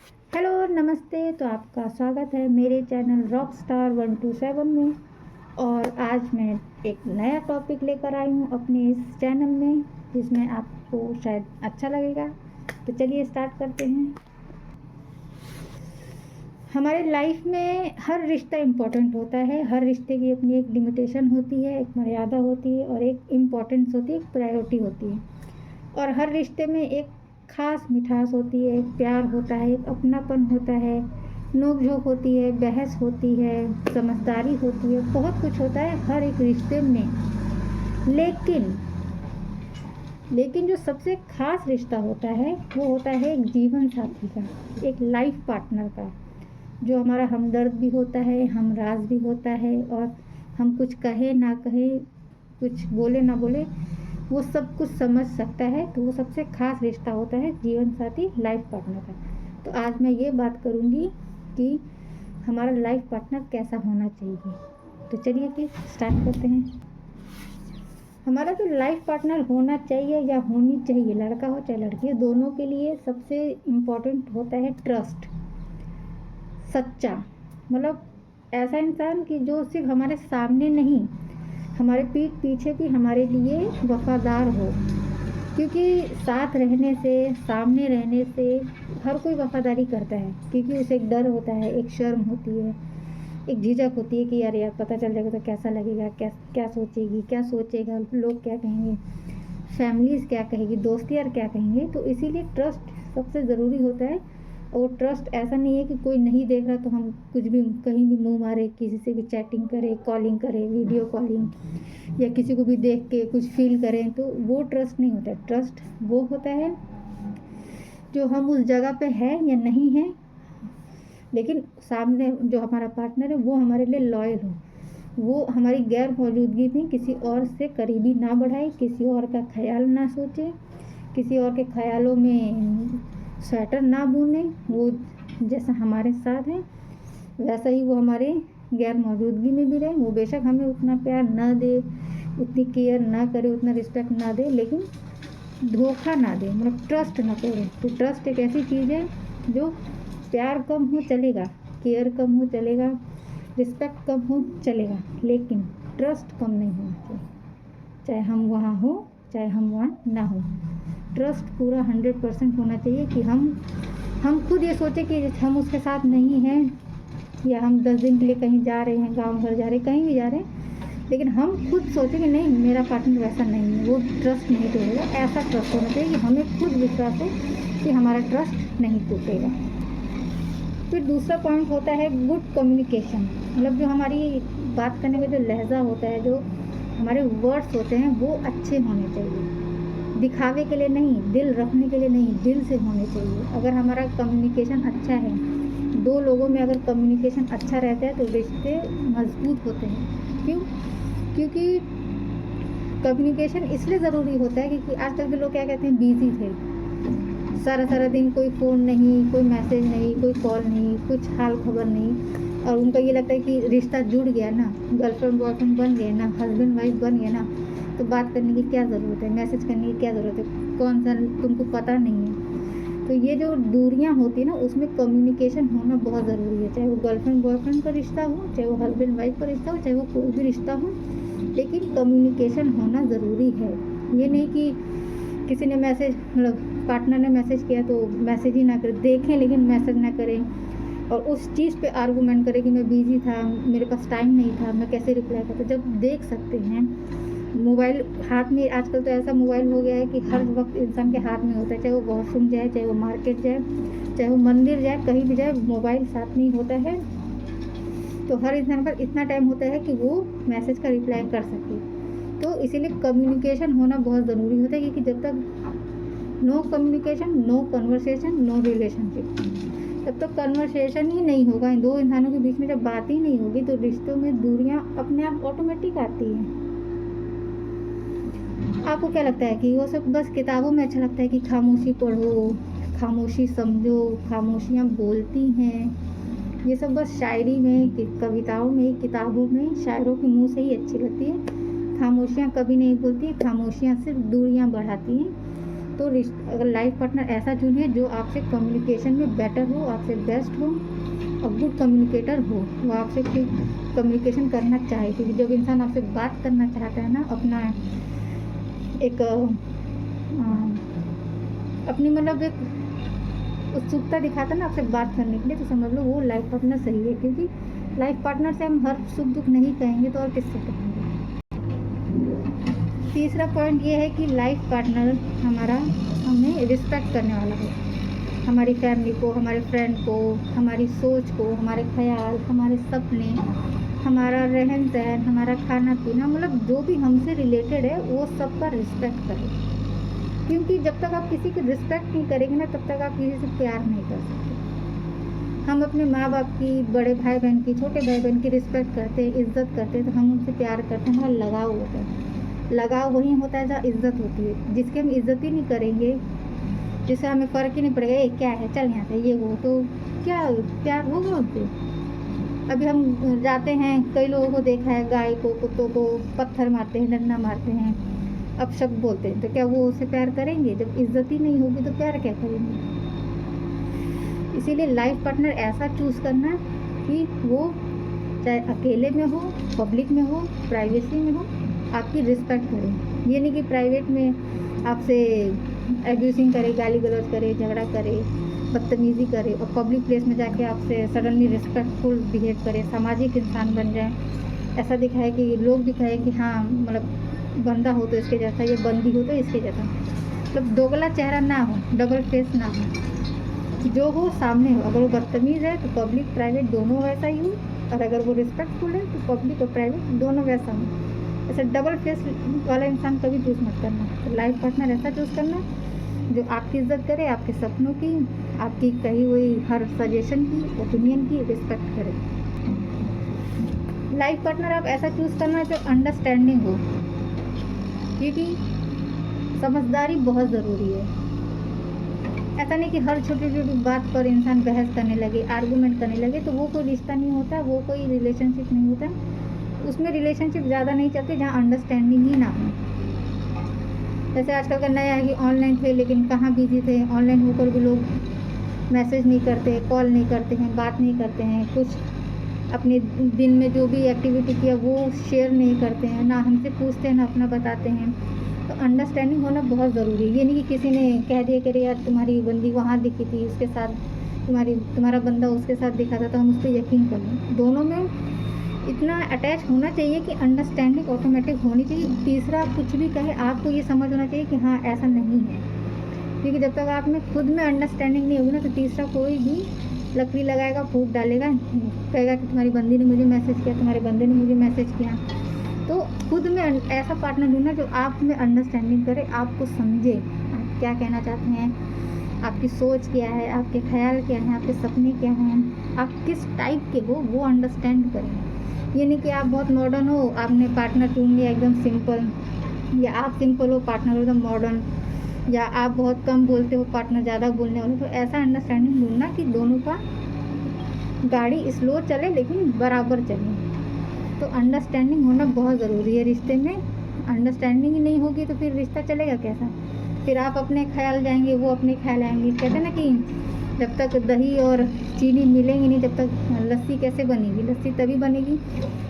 Hello नमस्ते। तो आपका स्वागत है मेरे चैनल रॉक स्टार 127 में। और आज मैं एक नया टॉपिक लेकर आई हूँ अपने इस चैनल में, जिसमें आपको शायद अच्छा लगेगा। तो चलिए स्टार्ट करते हैं। हमारे लाइफ में हर रिश्ता इम्पोर्टेंट होता है। हर रिश्ते की अपनी एक लिमिटेशन होती है, एक मर्यादा होती है और एक इम्पोर्टेंस होती है, एक प्रायोरिटी होती है। और हर रिश्ते में एक खास मिठास होती है, एक प्यार होता है, एक अपनापन होता है, नोक झोंक होती है, बहस होती है, समझदारी होती है, बहुत कुछ होता है हर एक रिश्ते में। लेकिन लेकिन जो सबसे खास रिश्ता होता है वो होता है एक जीवन साथी का, एक लाइफ पार्टनर का, जो हमारा हमदर्द भी होता है, हमराज भी होता है। और हम कुछ कहे ना कहे, कुछ बोले ना बोले, वो सब कुछ समझ सकता है। तो वो सबसे खास रिश्ता होता है जीवन साथी, लाइफ पार्टनर का। तो आज मैं ये बात करूँगी कि हमारा लाइफ पार्टनर कैसा होना चाहिए। तो चलिए फिर स्टार्ट करते हैं। हमारा जो लाइफ पार्टनर होना चाहिए या होनी चाहिए, लड़का हो चाहे लड़की, दोनों के लिए सबसे इम्पोर्टेंट होता है ट्रस्ट। सच्चा, मतलब ऐसा इंसान कि जो सिर्फ हमारे सामने नहीं, हमारे पीठ पीछे भी हमारे लिए वफादार हो। क्योंकि साथ रहने से, सामने रहने से हर कोई वफादारी करता है, क्योंकि उसे एक डर होता है, एक शर्म होती है, एक झिझक होती है कि यार यार पता चल जाएगा तो कैसा लगेगा, क्या क्या सोचेगी, क्या सोचेगा, लोग क्या कहेंगे, फैमिलीज़ क्या कहेगी, दोस्त यार क्या कहेंगे। तो इसीलिए ट्रस्ट सबसे ज़रूरी होता है। और ट्रस्ट ऐसा नहीं है कि कोई नहीं देख रहा तो हम कुछ भी कहीं भी मुंह मारे, किसी से भी चैटिंग करें, कॉलिंग करें, वीडियो कॉलिंग, या किसी को भी देख के कुछ फील करें, तो वो ट्रस्ट नहीं होता है। ट्रस्ट वो होता है जो हम उस जगह पे है या नहीं है, लेकिन सामने जो हमारा पार्टनर है वो हमारे लिए लॉयल हो, वो हमारी गैर मौजूदगी में किसी और से करीबी ना बढ़ाए, किसी और का ख्याल ना सोचे, किसी और के ख्यालों में स्वेटर ना बुने। वो जैसा हमारे साथ है वैसा ही वो हमारे गैर मौजूदगी में भी रहे। वो बेशक हमें उतना प्यार ना दे, उतनी केयर ना करे, उतना रिस्पेक्ट ना दे, लेकिन धोखा ना दे, मतलब ट्रस्ट ना करे। तो ट्रस्ट एक ऐसी चीज़ है जो प्यार कम हो चलेगा, केयर कम हो चलेगा, रिस्पेक्ट कम हो चलेगा, लेकिन ट्रस्ट कम नहीं होना चाहिए। चाहे हम वहाँ हो, चाहे हम वहाँ ना हो, ट्रस्ट पूरा 100% होना चाहिए। कि हम खुद ये सोचें कि हम उसके साथ नहीं हैं, या हम 10 दिन के लिए कहीं जा रहे हैं, गांव घर जा रहे हैं, कहीं भी जा रहे हैं, लेकिन हम खुद सोचें कि नहीं मेरा पार्टनर वैसा नहीं है, वो ट्रस्ट नहीं तोड़ेगा। ऐसा ट्रस्ट होना चाहिए कि हमें खुद विश्वास हो कि हमारा ट्रस्ट नहीं टूटेगा। फिर दूसरा पॉइंट होता है गुड कम्युनिकेशन, मतलब जो हमारी बात करने का जो लहजा होता है, जो हमारे वर्ड्स होते हैं, वो अच्छे होने चाहिए। दिखावे के लिए नहीं, दिल रखने के लिए नहीं, दिल से होने चाहिए। अगर हमारा कम्युनिकेशन अच्छा है, दो लोगों में अगर कम्युनिकेशन अच्छा रहता है तो रिश्ते मजबूत होते हैं। क्यों? क्योंकि कम्युनिकेशन इसलिए ज़रूरी होता है क्योंकि आजकल के लोग क्या कहते हैं, बिजी थे, सारा सारा दिन कोई फ़ोन नहीं, कोई मैसेज नहीं, कोई कॉल नहीं, कुछ हाल खबर नहीं। और उनका ये लगता है कि रिश्ता जुड़ गया ना, गर्लफ्रेंड बॉयफ्रेंड बन गए ना, हस्बैंड वाइफ बन गए ना, तो बात करने की क्या ज़रूरत है, मैसेज करने की क्या ज़रूरत है, कौन सा तुमको पता नहीं है। तो ये जो दूरियां होती है ना, उसमें कम्युनिकेशन होना बहुत ज़रूरी है। चाहे वो गर्लफ्रेंड बॉयफ्रेंड का रिश्ता हो, चाहे वो हस्बैंड वाइफ का रिश्ता हो, चाहे वो कोई भी रिश्ता हो, लेकिन कम्युनिकेशन होना ज़रूरी है। ये नहीं कि किसी ने मैसेज, मतलब पार्टनर ने मैसेज किया तो मैसेज ही ना करें, देखें लेकिन मैसेज ना करें, और उस चीज़ पे आर्गूमेंट करें कि मैं बिज़ी था, मेरे पास टाइम नहीं था, मैं कैसे रिप्लाई करता। जब देख सकते हैं मोबाइल हाथ में, आजकल तो ऐसा मोबाइल हो गया है कि हर वक्त इंसान के हाथ में होता है, चाहे वो वॉशरूम जाए, चाहे वो मार्केट जाए, चाहे वो मंदिर जाए, कहीं भी जाए, मोबाइल साथ में ही होता है। तो हर इंसान पर इतना टाइम होता है कि वो मैसेज का रिप्लाई कर सके। तो इसीलिए कम्युनिकेशन होना बहुत ज़रूरी होता है, क्योंकि जब तक no communication, no conversation, no relationship, जब तक कन्वर्सेशन ही नहीं होगा, इन दो इंसानों के बीच में जब बात ही नहीं होगी, तो रिश्तों में दूरियां अपने आप ऑटोमेटिक आती हैं। आपको क्या लगता है कि वो सब बस किताबों में अच्छा लगता है कि खामोशी पढ़ो, खामोशी समझो, खामोशियाँ बोलती हैं, ये सब बस शायरी में, कविताओं में, किताबों में, शायरों के मुंह से ही अच्छी लगती है। खामोशियाँ कभी नहीं बोलती, खामोशियाँ सिर्फ दूरियाँ बढ़ाती हैं। तो अगर लाइफ पार्टनर ऐसा चुनिए जो आपसे कम्युनिकेशन में बेटर हो, आपसे बेस्ट हो और गुड कम्युनिकेटर हो, वो आपसे कम्युनिकेशन करना चाहे। क्योंकि जब इंसान आपसे बात करना चाहता है ना, अपना एक अपनी मतलब एक उत्सुकता दिखाता है ना आपसे बात करने के लिए, तो समझ लो वो लाइफ पार्टनर सही है। क्योंकि लाइफ पार्टनर से हम हर सुख दुख नहीं कहेंगे तो और किससे कहेंगे। तीसरा पॉइंट ये है कि लाइफ पार्टनर हमारा हमें रिस्पेक्ट करने वाला हो, हमारी फैमिली को, हमारे फ्रेंड को, हमारी सोच को, हमारे ख्याल, हमारे सपने, हमारा रहन सहन, हमारा खाना पीना, मतलब जो भी हमसे रिलेटेड है वो सबका रिस्पेक्ट करें। क्योंकि जब तक आप किसी की रिस्पेक्ट नहीं करेंगे ना, तब तक आप किसी से प्यार नहीं कर सकते। हम अपने माँ बाप की, बड़े भाई बहन की, छोटे भाई बहन की रिस्पेक्ट करते हैं, इज्जत करते हैं, तो हम उनसे प्यार करते हैं, हमारा लगाव होता है। लगाव वही होता है जहाँ इज्जत होती है। जिसकी हम इज्जत ही नहीं करेंगे, जिससे हमें फ़र्क ही नहीं पड़ेगा ये क्या है, चल यहाँ से, ये वो, तो क्या प्यार होगा उनसे। अभी हम जाते हैं, कई लोगों को देखा है, गाय को, कुत्तों को पत्थर मारते हैं, डंडा मारते हैं, अपशब्द बोलते हैं, तो क्या वो उससे प्यार करेंगे? जब इज्जत ही नहीं होगी तो प्यार क्या करेंगे। इसीलिए लाइफ पार्टनर ऐसा चूज़ करना कि वो चाहे अकेले में हो, पब्लिक में हो, प्राइवेसी में हो, आपकी रिस्पेक्ट करे। ये नहीं कि प्राइवेट में आपसे एब्यूसिंग करे, गाली गलौज करे, झगड़ा करे, बदतमीज़ी करे, और पब्लिक प्लेस में जाके आपसे सडनली रिस्पेक्टफुल बिहेव करे, सामाजिक इंसान बन जाए, ऐसा दिखाए कि लोग भी कहें कि हाँ मतलब बंदा हो तो इसके जैसा, ये बंदी हो तो इसके जैसा। मतलब दोगला चेहरा ना हो, डबल फेस ना हो, जो हो सामने हो। अगर वो बदतमीज़ है तो पब्लिक प्राइवेट दोनों वैसा ही हो, और अगर वो रिस्पेक्टफुल है तो पब्लिक और प्राइवेट दोनों वैसा हो। ऐसा डबल फेस वाला इंसान कभी चूज़ मत करना। तो लाइफ पार्टनर ऐसा चूज़ करना जो आपकी इज्जत करे, आपके सपनों की, आपकी कही हुई हर सजेशन की, ओपिनियन की रिस्पेक्ट करे। लाइफ पार्टनर आप ऐसा चूज़ करना जो अंडरस्टैंडिंग हो, क्योंकि समझदारी बहुत ज़रूरी है। ऐसा नहीं कि हर छोटी छोटी बात पर इंसान बहस करने लगे, आर्गूमेंट करने लगे, तो वो कोई रिश्ता नहीं होता, वो कोई रिलेशनशिप नहीं होता। उसमें रिलेशनशिप ज़्यादा नहीं चलती जहाँ अंडरस्टैंडिंग ही ना हो। जैसे आजकल का नया है कि ऑनलाइन थे लेकिन कहाँ बिजी थे, ऑनलाइन होकर भी लोग मैसेज नहीं करते, कॉल नहीं करते हैं, बात नहीं करते हैं, कुछ अपने दिन में जो भी एक्टिविटी किया वो शेयर नहीं करते हैं, ना हमसे पूछते हैं, ना अपना बताते हैं। तो अंडरस्टैंडिंग होना बहुत ज़रूरी है। ये नहीं कि किसी ने कह दिया कि यार तुम्हारी बंदी वहाँ दिखी थी, उसके साथ तुम्हारा बंदा उसके साथ दिखा था, तो हम उस पर यकीन कर लें। दोनों में इतना अटैच होना चाहिए कि अंडरस्टैंडिंग ऑटोमेटिक होनी चाहिए। तीसरा कुछ भी कहे आपको ये समझ होना चाहिए कि हाँ ऐसा नहीं है। क्योंकि जब तक आप में खुद में अंडरस्टैंडिंग नहीं होगी ना, तो तीसरा कोई भी लकड़ी लगाएगा, फूंक डालेगा, कहेगा कि तुम्हारी बंदी ने मुझे मैसेज किया, तुम्हारे बंदे ने मुझे मैसेज किया। तो खुद में ऐसा पार्टनर ढूंढना जो आप में अंडरस्टैंडिंग करे, आपको समझे, आप क्या कहना चाहते हैं, आपकी सोच क्या है, आपके ख्याल क्या हैं, आपके सपने क्या हैं, आप किस टाइप के हो, वो अंडरस्टैंड करें। ये नहीं कि आप बहुत मॉडर्न हो, आपने पार्टनर चुन लिया एकदम सिंपल, या आप सिंपल हो, पार्टनर एकदम मॉडर्न, या आप बहुत कम बोलते हो, पार्टनर ज़्यादा बोलने वाले। तो ऐसा अंडरस्टैंडिंग ढूंढना कि दोनों का गाड़ी स्लो चले लेकिन बराबर चले। तो अंडरस्टैंडिंग होना बहुत ज़रूरी है रिश्ते में। अंडरस्टैंडिंग ही नहीं होगी तो फिर रिश्ता चलेगा कैसा। फिर आप अपने ख्याल जाएंगे, वो अपने ख्याल आएंगे। कहते हैं ना कि जब तक दही और चीनी मिलेंगी नहीं तब तक लस्सी कैसे बनेगी। लस्सी तभी बनेगी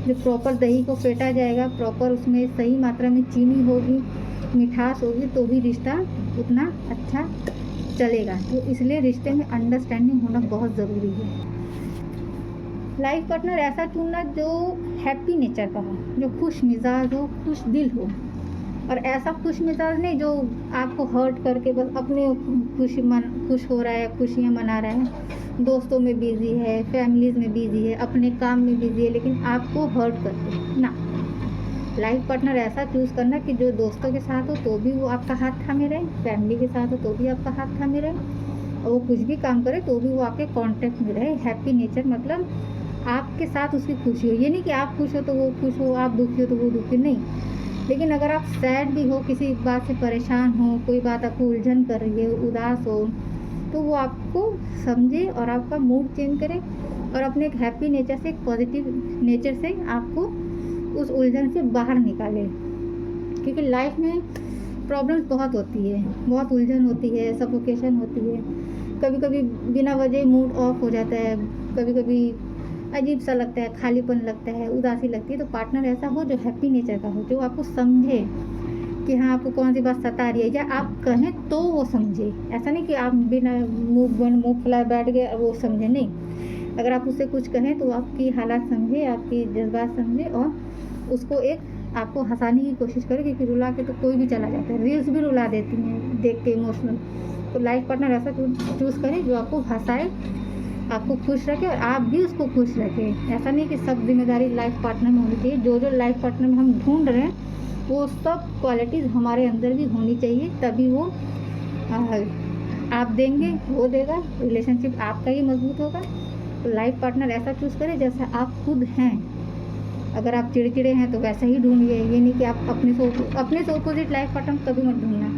जब प्रॉपर दही को फेंटा जाएगा, प्रॉपर उसमें सही मात्रा में चीनी होगी, मिठास होगी, तो भी रिश्ता उतना अच्छा चलेगा। तो इसलिए रिश्ते में अंडरस्टैंडिंग होना बहुत ज़रूरी है। लाइफ पार्टनर ऐसा चुनना जो हैप्पी नेचर का हो, जो खुश मिजाज हो, खुश दिल हो। और ऐसा खुश मिजाज नहीं जो आपको हर्ट करके बस अपने खुश हो रहा है, खुशियाँ मना रहा है, दोस्तों में बिजी है, फैमिलीज़ में बिजी है, अपने काम में बिजी है, लेकिन आपको हर्ट करके ना। लाइफ पार्टनर ऐसा चूज़ करना कि जो दोस्तों के साथ हो तो भी वो आपका हाथ थामे रहे, फैमिली के साथ हो तो भी आपका हाथ थामे रहे, और वो कुछ भी काम करे तो भी वो आपके कांटेक्ट में रहे। हैप्पी नेचर मतलब आपके साथ उसकी खुशी हो। ये नहीं कि आप खुश हो तो वो खुश हो, आप दुखी हो तो वो दुखी, नहीं। लेकिन अगर आप सैड भी हो, किसी बात से परेशान हो, कोई बात आपको उलझन कर रही है, उदास हो, तो वो आपको समझे और आपका मूड चेंज करे, और अपने एक हैप्पी नेचर से, एक पॉजिटिव नेचर से आपको उस उलझन से बाहर निकाले। क्योंकि लाइफ में प्रॉब्लम्स बहुत होती है, बहुत उलझन होती है, सफोकेशन होती है, कभी कभी बिना वजह मूड ऑफ हो जाता है, कभी कभी अजीब सा लगता है, खालीपन लगता है, उदासी लगती है। तो पार्टनर ऐसा हो जो हैप्पी नेचर का हो, जो आपको समझे कि हाँ आपको कौन सी बात सता रही है, या आप कहें तो वो समझे। ऐसा नहीं कि आप बिना मुँह फुलाए बैठ गए और वो समझे, नहीं। अगर आप उससे कुछ कहें तो आपकी हालात समझे, आपकी जज्बात समझे और उसको एक आपको हंसाने की कोशिश करे, क्योंकि रुला के तो कोई भी चला जाता है, रील्स भी रुला देती हैं देख के इमोशनल। तो लाइफ पार्टनर ऐसा चूज़ करें जो आपको हंसाए, आपको खुश रखे और आप भी उसको खुश रखें। ऐसा नहीं कि सब जिम्मेदारी लाइफ पार्टनर में होनी चाहिए। जो जो लाइफ पार्टनर में हम ढूंढ रहे हैं वो सब क्वालिटीज़ हमारे अंदर भी होनी चाहिए, तभी वो आप देंगे, वो देगा, रिलेशनशिप आपका ही मजबूत होगा। तो लाइफ पार्टनर ऐसा चूज़ करें जैसा आप खुद हैं। अगर आप चिड़चिड़े हैं तो वैसा ही ढूंढिए, ये नहीं कि आप अपने से अपोजिट लाइफ पार्टनर कभी मत ढूंढना,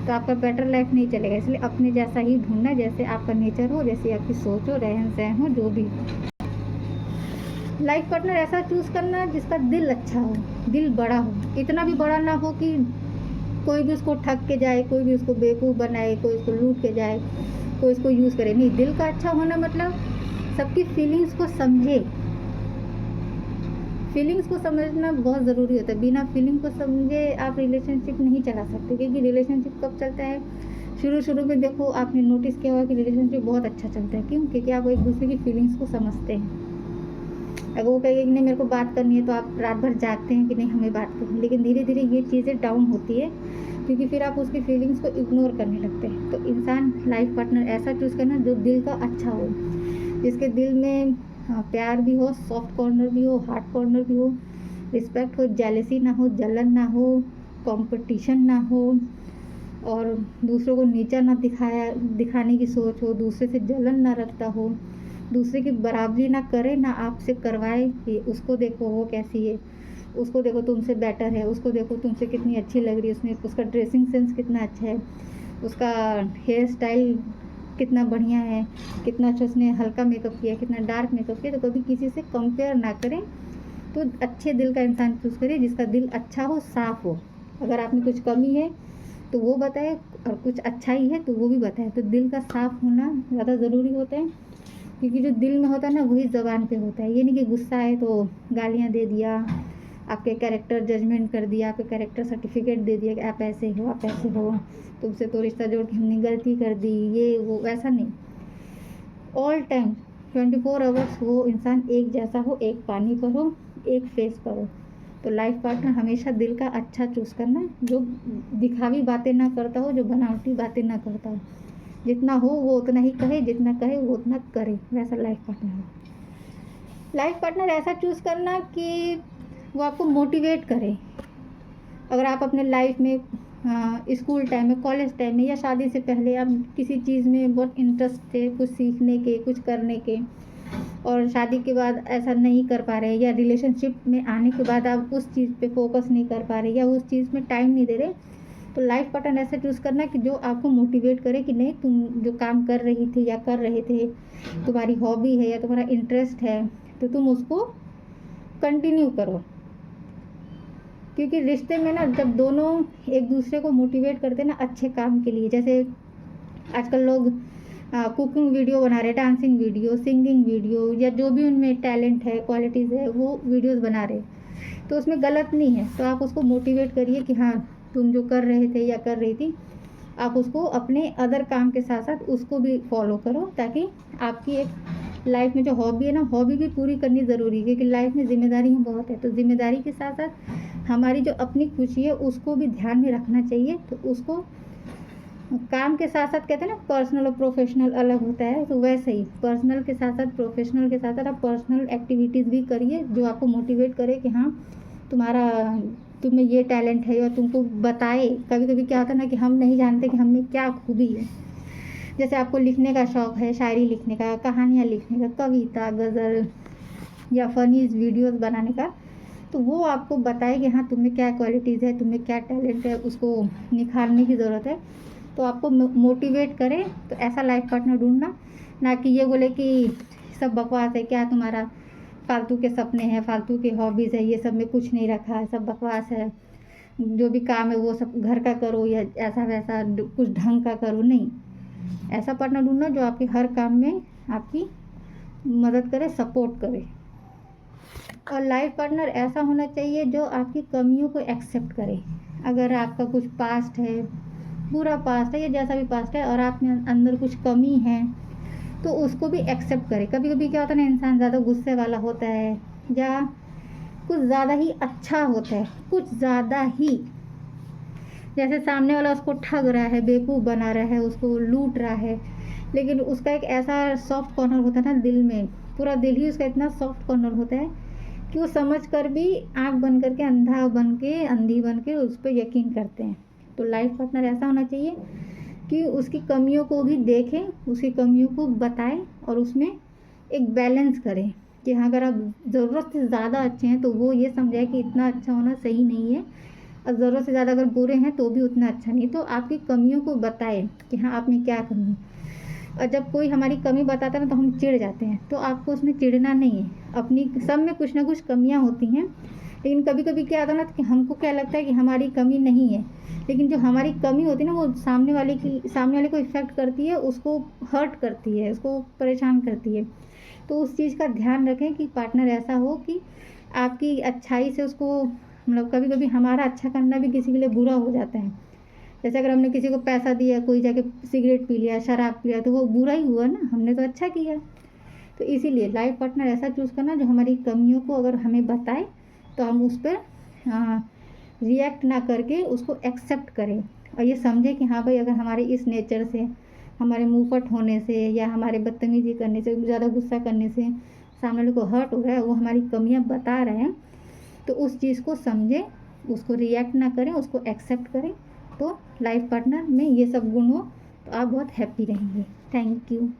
तो आपका बेटर लाइफ नहीं चलेगा। इसलिए अपने जैसा ही ढूंढना, जैसे आपका नेचर हो, जैसे आपकी सोच हो, रहन सहन हो, जो भी। लाइफ पार्टनर ऐसा चूज़ करना जिसका दिल अच्छा हो, दिल बड़ा हो, इतना भी बड़ा ना हो कि कोई भी उसको ठग के जाए, कोई भी उसको बेवकूफ़ बनाए, कोई उसको लूट के जाए, कोई उसको यूज़ करे। नहीं, दिल का अच्छा होना मतलब सबकी फीलिंग्स को समझे। फीलिंग्स को समझना बहुत ज़रूरी होता है। बिना फीलिंग को समझे आप रिलेशनशिप नहीं चला सकते, क्योंकि रिलेशनशिप कब चलता है, शुरू में देखो आपने नोटिस किया होगा कि रिलेशनशिप बहुत अच्छा चलता है। क्यों? क्योंकि आप एक दूसरे की फीलिंग्स को समझते हैं। अगर वो कहेगी कि नहीं मेरे को बात करनी है, तो आप रात भर जागते हैं कि नहीं हमें बात करनी है। लेकिन धीरे धीरे ये चीज़ें डाउन होती है, क्योंकि फिर आप उसकी फीलिंग्स को इग्नोर करने लगते हैं। तो इंसान लाइफ पार्टनर ऐसा चूज़ करना जो दिल का अच्छा हो, जिसके दिल में प्यार भी हो, सॉफ्ट कॉर्नर भी हो, हार्ड कॉर्नर भी हो, रिस्पेक्ट हो, जेलसी ना हो, जलन ना हो, कंपटीशन ना हो, और दूसरों को नीचा ना दिखाने की सोच हो, दूसरे से जलन ना रखता हो, दूसरे की बराबरी ना करे, ना आपसे करवाए कि उसको देखो वो कैसी है, उसको देखो तुमसे बेटर है, उसको देखो तुमसे कितनी अच्छी लग रही है, उसका ड्रेसिंग सेंस कितना अच्छा है, उसका हेयर स्टाइल कितना बढ़िया है, कितना अच्छा उसने हल्का मेकअप किया, कितना डार्क मेकअप किया। तो कभी किसी से कंपेयर ना करें। तो अच्छे दिल का इंसान चूज़ करें, जिसका दिल अच्छा हो, साफ़ हो। अगर आप में कुछ कमी है तो वो बताए, और कुछ अच्छा ही है तो वो भी बताए। तो दिल का साफ़ होना ज़्यादा ज़रूरी होता है, क्योंकि जो दिल में होता है ना वही ज़बान पे होता है। ये नहीं कि गुस्सा है तो गालियाँ दे दिया, आपके कैरेक्टर जजमेंट कर दिया, आपके कैरेक्टर सर्टिफिकेट दे दिया कि आप ऐसे हो, आप ऐसे हो, तुमसे तो रिश्ता जोड़ के हमने गलती कर दी, ये वो। ऐसा नहीं, ऑल टाइम 24 आवर्स वो इंसान एक जैसा हो, एक पानी पर हो, एक फेस पर हो। तो लाइफ पार्टनर हमेशा दिल का अच्छा चूज़ करना, जो दिखावी बातें ना करता हो, जो बनावटी बातें ना करता हो। जितना हो वो उतना ही कहे, जितना कहे वो उतना करे, वैसा लाइफ पार्टनर हो। लाइफ पार्टनर ऐसा चूज़ करना कि वो आपको मोटिवेट करे। अगर आप अपने लाइफ में स्कूल टाइम में, कॉलेज टाइम में, या शादी से पहले आप किसी चीज़ में बहुत इंटरेस्ट थे, कुछ सीखने के, कुछ करने के, और शादी के बाद ऐसा नहीं कर पा रहे, या रिलेशनशिप में आने के बाद आप उस चीज़ पे फोकस नहीं कर पा रहे, या उस चीज़ में टाइम नहीं दे रहे, तो लाइफ पार्टनर ऐसा चूज़ करना कि जो आपको मोटिवेट करे कि नहीं, तुम जो काम कर रही थी या कर रहे थे, तुम्हारी हॉबी है या तुम्हारा इंटरेस्ट है, तो तुम उसको कंटिन्यू करो। क्योंकि रिश्ते में ना जब दोनों एक दूसरे को मोटिवेट करते हैं ना अच्छे काम के लिए, जैसे आजकल लोग कुकिंग वीडियो बना रहे, डांसिंग वीडियो, सिंगिंग वीडियो, या जो भी उनमें टैलेंट है, क्वालिटीज़ है, वो वीडियोस बना रहे, तो उसमें गलत नहीं है। तो आप उसको मोटिवेट करिए कि हाँ तुम जो कर रहे थे या कर रही थी, आप उसको अपने अदर काम के साथ साथ उसको भी फॉलो करो, ताकि आपकी एक लाइफ में जो हॉबी है ना, हॉबी भी पूरी करनी ज़रूरी है, क्योंकि लाइफ में जिम्मेदारियाँ बहुत है। तो जिम्मेदारी के साथ साथ हमारी जो अपनी खुशी है उसको भी ध्यान में रखना चाहिए। तो उसको काम के साथ साथ, कहते हैं ना पर्सनल और प्रोफेशनल अलग होता है, तो वैसे ही पर्सनल के साथ साथ, प्रोफेशनल के साथ साथ आप पर्सनल एक्टिविटीज़ भी करिए जो आपको मोटिवेट करे कि हाँ तुम्हें ये टैलेंट है, और तुमको बताए। कभी कभी क्या होता है ना कि हम नहीं जानते कि हम में क्या खूबी है। जैसे आपको लिखने का शौक़ है, शायरी लिखने का, कहानियाँ लिखने का, कविता, गज़ल, या फनीज वीडियोस बनाने का, तो वो आपको बताए कि हाँ तुम्हें क्या क्वालिटीज़ है, तुम्हें क्या टैलेंट है, उसको निखारने की ज़रूरत है। तो आपको मोटिवेट करे। तो ऐसा लाइफ पार्टनर ढूंढना, ना कि ये बोले कि सब बकवास है, क्या तुम्हारा फालतू के सपने हैं, फालतू की हॉबीज़ है, ये सब में कुछ नहीं रखा है, सब बकवास है, जो भी काम है वो सब घर का करो या ऐसा वैसा कुछ ढंग का करो, नहीं। ऐसा पार्टनर ढूंढना जो आपके हर काम में आपकी मदद करे, सपोर्ट करे। और लाइफ पार्टनर ऐसा होना चाहिए जो आपकी कमियों को एक्सेप्ट करे। अगर आपका कुछ पास्ट है, बुरा पास्ट है या जैसा भी पास्ट है, और आप में अंदर कुछ कमी है तो उसको भी एक्सेप्ट करे। कभी कभी क्या होता है ना, इंसान ज़्यादा गुस्से वाला होता है या कुछ ज़्यादा ही अच्छा होता है, कुछ ज़्यादा ही, जैसे सामने वाला उसको ठग रहा है, बेवकूफ़ बना रहा है, उसको लूट रहा है, लेकिन उसका एक ऐसा सॉफ्ट कॉर्नर होता है ना दिल में, पूरा दिल ही उसका इतना सॉफ्ट कॉर्नर होता है कि वो समझ कर भी आँख बंद करके, अंधा बन के, अंधी बन के उस पर यकीन करते हैं। तो लाइफ पार्टनर ऐसा होना चाहिए कि उसकी कमियों को भी देखें, उसकी कमियों को बताएं और उसमें एक बैलेंस करें कि हाँ, अगर आप ज़रूरत से ज़्यादा अच्छे हैं तो वो ये समझाए कि इतना अच्छा होना सही नहीं है, और ज़रूरत से ज़्यादा अगर बुरे हैं तो भी उतना अच्छा नहीं। तो आपकी कमियों को बताएं कि हाँ, आप में क्या कमी है। और जब कोई हमारी कमी बताता है ना तो हम चिढ़ जाते हैं, तो आपको उसमें चिढ़ना नहीं है। अपनी सब में कुछ ना कुछ कमियां होती हैं, लेकिन कभी कभी क्या आता है ना कि हमको क्या लगता है कि हमारी कमी नहीं है, लेकिन जो हमारी कमी होती है ना वो सामने वाले को इफ़ेक्ट करती है, उसको हर्ट करती है, उसको परेशान करती है। तो उस चीज़ का ध्यान रखें कि पार्टनर ऐसा हो कि आपकी अच्छाई से उसको, मतलब कभी कभी हमारा अच्छा करना भी किसी के लिए बुरा हो जाता है। जैसे अगर हमने किसी को पैसा दिया, कोई जाके सिगरेट पी लिया, शराब पी लिया, तो वो बुरा ही हुआ ना, हमने तो अच्छा किया। तो इसीलिए लाइफ पार्टनर ऐसा चूज़ करना जो हमारी कमियों को अगर हमें बताए तो हम उस पर रिएक्ट ना करके उसको एक्सेप्ट करें, और ये समझें कि हाँ भाई, अगर हमारे इस नेचर से, हमारे मुँहफट होने से या हमारे बदतमीजी करने से, ज़्यादा गुस्सा करने से सामने वाले को हर्ट हो रहा है, वो हमारी कमियां बता रहे हैं, तो उस चीज़ को समझें, उसको रिएक्ट ना करें, उसको एक्सेप्ट करें। तो लाइफ पार्टनर में ये सब गुण हो तो आप बहुत हैप्पी रहेंगे। Thank you.